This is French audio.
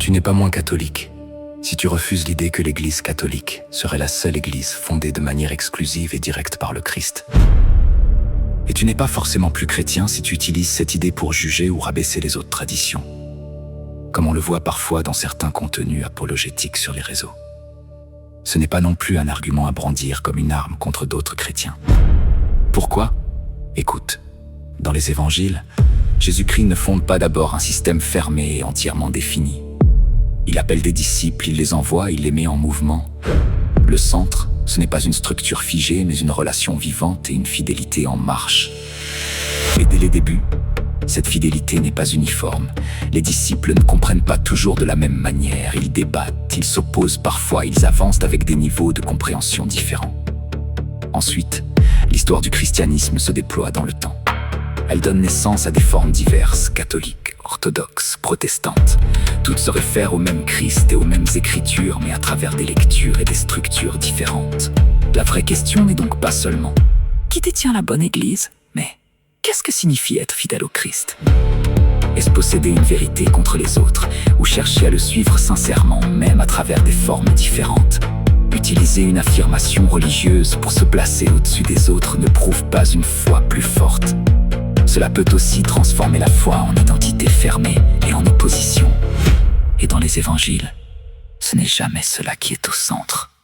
Tu n'es pas moins catholique si tu refuses l'idée que l'Église catholique serait la seule Église fondée de manière exclusive et directe par le Christ. Et tu n'es pas forcément plus chrétien si tu utilises cette idée pour juger ou rabaisser les autres traditions, comme on le voit parfois dans certains contenus apologétiques sur les réseaux. Ce n'est pas non plus un argument à brandir comme une arme contre d'autres chrétiens. Pourquoi? Écoute, dans les évangiles, Jésus-Christ ne fonde pas d'abord un système fermé et entièrement défini. Il appelle des disciples, il les envoie, il les met en mouvement. Le centre, ce n'est pas une structure figée, mais une relation vivante et une fidélité en marche. Et dès les débuts, cette fidélité n'est pas uniforme. Les disciples ne comprennent pas toujours de la même manière, ils débattent, ils s'opposent parfois, ils avancent avec des niveaux de compréhension différents. Ensuite, l'histoire du christianisme se déploie dans le temps. Elle donne naissance à des formes diverses, catholiques, orthodoxes, protestantes. Toutes se réfèrent au même Christ et aux mêmes écritures, mais à travers des lectures et des structures différentes. La vraie question n'est donc pas seulement « Qui détient la bonne Église ?» mais « Qu'est-ce que signifie être fidèle au Christ ?» Est-ce posséder une vérité contre les autres, ou chercher à le suivre sincèrement, même à travers des formes différentes? Utiliser une affirmation religieuse pour se placer au-dessus des autres ne prouve pas une foi plus forte. Cela peut aussi transformer la foi en identité fermée et en opposition. Et dans les évangiles, ce n'est jamais cela qui est au centre.